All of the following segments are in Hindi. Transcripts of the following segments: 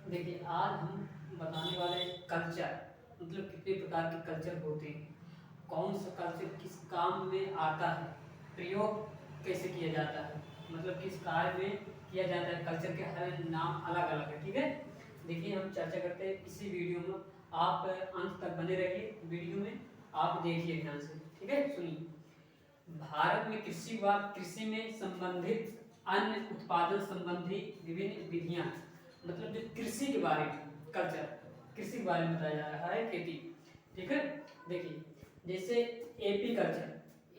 देखिए, आज हम बताने वाले कल्चर मतलब कितने प्रकार के कल्चर होते हैं, कौन सा कल्चर किस काम में आता है, प्रयोग कैसे किया जाता है, मतलब किस कार्य में किया जाता है। कल्चर के हर नाम अलग अलग है। ठीक है, देखिए हम चर्चा करते हैं इसी वीडियो में। आप अंत तक बने रहिए, वीडियो में आप देखिए ध्यान से। ठीक है, सुनिए। भारत में कृषि व कृषि में संबंधित अन्य उत्पादन संबंधी विभिन्न विधियां, मतलब जो कृषि के बारे में कल्चर, कृषि के बारे में बताया जा रहा है, खेती। ठीक है, देखिए जैसे एपी कल्चर,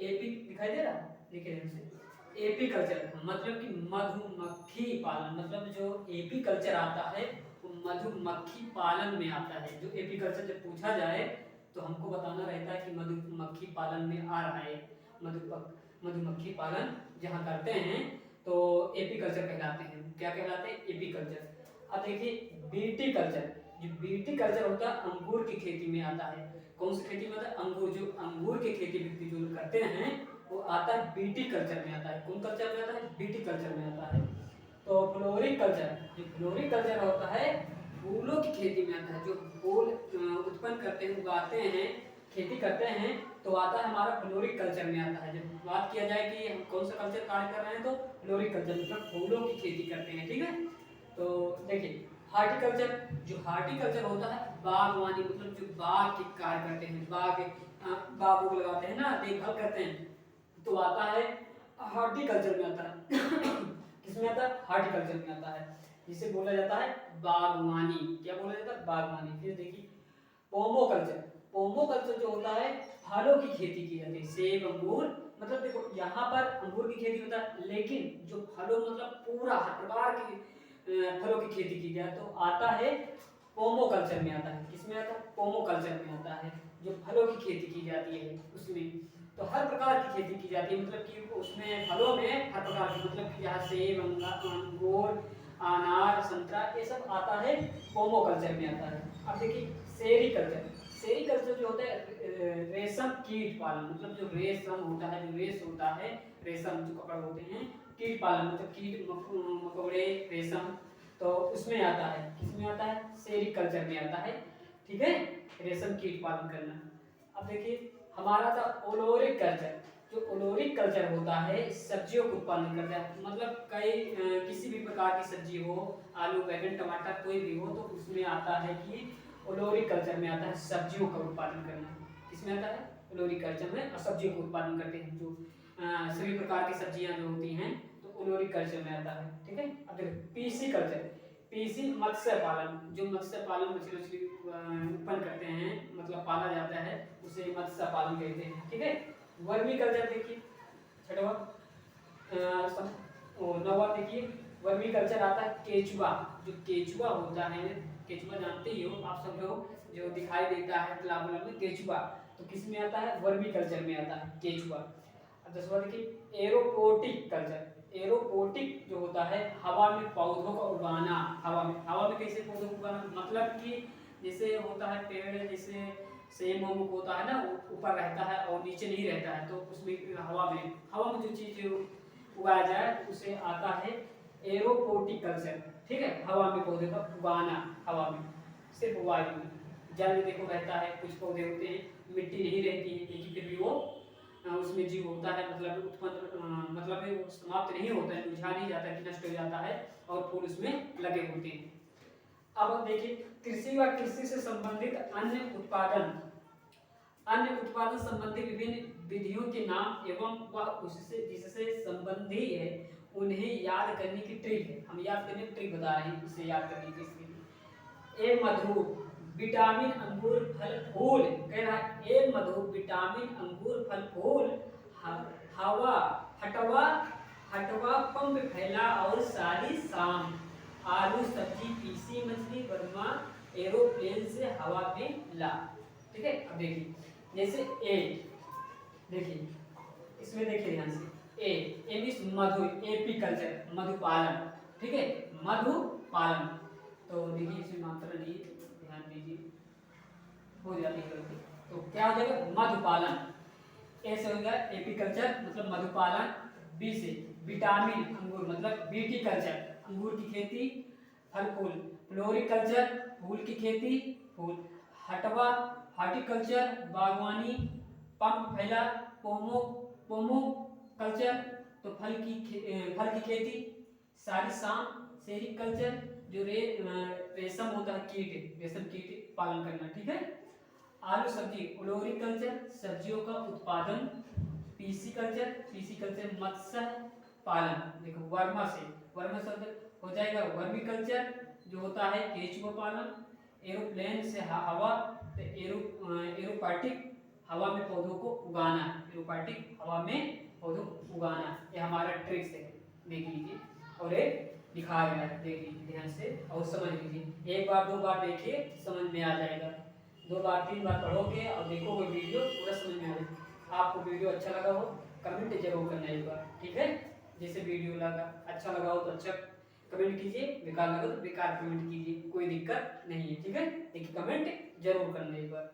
एपी दिखाई दे रहा है, देखिए ध्यान से। एपी कल्चर मतलब कि मधुमक्खी पालन, मतलब जो एपी कल्चर आता है वो मधुमक्खी पालन में आता है। जो एपी कल्चर जब पूछा जाए तो हमको बताना रहता है कि मधुमक्खी पालन में आ रहा है। मधुमक्खी पालन जहाँ करते हैं तो एपी कल्चर कहलाते हैं। क्या कहलाते हैं? AP culture. अब देखिए बीटी कल्चर, जो बीटी कल्चर होता है अंगूर की खेती में आता है। कौन सी खेती में आता है? अंगूर। जो अंगूर की खेती व्यक्ति जो करते हैं वो आता है बीटी कल्चर में आता है। कौन कल्चर में आता है? बीटी कल्चर में आता है। तो फ्लोरिक कल्चर, जो फ्लोरिक कल्चर होता है फूलों की खेती में आता है। जो फूल उत्पन्न करते हैं, उगाते हैं, खेती करते हैं, तो आता है हमारा फ्लोरिक कल्चर में आता है। जब बात किया जाए कि हम कौन सा कल्चर कार्य कर रहे हैं तो फ्लोरिक कल्चर मतलब फूलों की खेती करते हैं। ठीक है, तो देखिए हार्टिकल्चर, जो हार्टिकल्चर होता है बागवानी, मतलब जो बाग के कार्य करते हैं, बाग लगाते हैं ना, देखभाल करते हैं, तो आता है हार्टिकल्चर में आता है। किसमें आता है? हार्टिकल्चर में आता है, जिसे बोला जाता है बागवानी। क्या बोला जाता है? बागवानी। फिर देखिए पोमो कल्चर, पोमो कल्चर जो होता है फलों की खेती की जाती है, सेब अंगूर, मतलब देखो यहाँ पर अंगूर की खेती होता है, लेकिन जो फलों मतलब पूरा हर प्रकार की फलों की खेती की जाए तो आता है पोमो कल्चर में आता है। किसमें आता है? पोमो कल्चर में आता है, जो फलों की खेती की जाती है उसमें। तो हर प्रकार की खेती की जाती है, मतलब कि उसमें फलों में हर प्रकार की, मतलब कि यहाँ सेब अंगूर अनार संतरा ये सब आता है, पोमो कल्चर में आता है। अब देखिए सेरीकल्चर, सेरीकल्चर जो होता है रेशम कीट पालन, मतलब जो रेशम होता है, जो रेस होता है, रेशम जो कपड़े होते हैं, कीट पालन मतलब कीट मकोड़े रेशम, तो उसमें आता है। किसमें आता है? सेरीकल्चर में आता है। ठीक है, रेशम कीट पालन करना। अब देखिए हमारा था ओलोरिक कल्चर, जो ओलोरिक कल्चर होता है सब्जियों का उत्पादन करता है, मतलब कई किसी भी प्रकार की सब्जी हो, आलू बैंगन टमाटर कोई भी हो, तो उसमें आता है कि ओलोरिक कल्चर में आता है सब्जियों का उत्पादन करना। किसमें आता है? ओलोरिक कल्चर में, और सब्जियों का उत्पादन करते हैं, जो सभी प्रकार की सब्जियां जो होती हैं तो ओलोरिक कल्चर में आता है। ठीक है, अब देखो पीसी कल्चर, पीसी मत्स्य पालन, जो मत्स्य पालन मछली मछली उत्पन्न करते हैं, मतलब पाला जाता है, उसे मत्स्य पालन कहते हैं। ठीक है, वर्मी कल्चर देखिए छठवा, नौवा देखिए वर्मी कल्चर आता है केचुआ, जो केचुआ होता है, केचुआ जानते ही हो आप सब लोग, जो दिखाई देता है तालाब में केचुआ, तो किस में आता है? वर्मी कल्चर में आता है केचुआ। अब 10वां देखिए एरोपोटिक कल्चर, एरोपोटिक जो होता है हवा में पौधों का उगाना। हवा में कैसे पौधों को उगाना? मतलब कि जैसे होता है पेड़, जैसे सेम होता है ना, ऊपर रहता है और नीचे नहीं रहता है, तो उसमें हवा में जो चीज उगाया जाए तो उसे आता है एरोपोटिक कल्चर। ठीक है, हवा में पौधे का उगाना, हवा में सिर्फ वायु में। जल में देखो रहता है, कुछ पौधे होते हैं मिट्टी नहीं रहती है, लेकिन फिर भी वो उसमें जीव होता है, मतलब उत्पन्न मतलब वो समाप्त नहीं होता है, मुरझा नहीं जाता कि नष्ट हो जाता है, और फूल उसमें लगे होते हैं। अब हम देखिए कृषि व कृषि से संबंधित अन्य उत्पादन संबंधी विभिन्न विधियों के नाम एवं वह उससे जिससे संबंधी है उन्हें याद करने की ट्रिक है। हम याद करने की ट्रिक बता रहे हैं, इसे याद करने की इसके। ए मधु विटामिन अंगूर फल फूल, कह रहा है ए मधु विटामिन अंगूर फल फूल, हवा हटवा हटवा पंप फैला और सारी शाम, आलू सब्जी पीसी मछली वर्मा एरोप्लेन से हवा में ला। ठीक है, अब देखिए जैसे ए, देखिए इसमें देखिए ध्यान से ए मीन्स मधु, एपीकल्चर मधुपालन। ठीक है, मधुपालन, तो देखिए इसमें मात्रा नहीं, ध्यान दीजिए हो जाती है गलती, तो क्या हो जाएगा? मधुपालन। ए से हो गया एपीकल्चर मतलब मधुपालन, बी से विटामिन अंगूर मतलब बीटी कल्चर अंगूर की खेती, फल फूल, फ्लोरिकल्चर फूल की खेती फूल, हटवा हॉर्टिकल्चर बागवानी, पंप फैला पोमो पोमो कल्चर तो फल की खेती, सारिसाम सेरिकल्चर जो रेशम होता है कीट, रेशम कीट पालन करना, ठीक है। आलू सब्जी ओलोरिकल्चर सब्जियों का उत्पादन, पीसी कल्चर मत्स्य पालन, देखो वर्मा से हो जाएगा वर्मी कल्चर जो होता है केचुआ पालन, एरोप्लेन से हवा तो एरोपाटिक हवा में पौधों को उगाना, एरोपाटिक हवा में पौधों को उगाना, ये हमारा ट्रिक्स है, देख लीजिए। और एक दिखा गया है, देख लीजिए ध्यान से और समझ लीजिए, एक बार दो बार देखिए समझ में आ जाएगा, दो बार तीन बार पढ़ोगे और देखोगे वीडियो पूरा समझ में आ जाएगा। आपको वीडियो अच्छा लगा हो कमेंट जरूर करना एक बार, ठीक है। जैसे वीडियो लगा अच्छा लगा हो तो अच्छा कमेंट कीजिए, बेकार लगा तो बेकार कमेंट कीजिए, कोई दिक्कत नहीं है, ठीक है। देखिए कमेंट जरूर करना एक बार।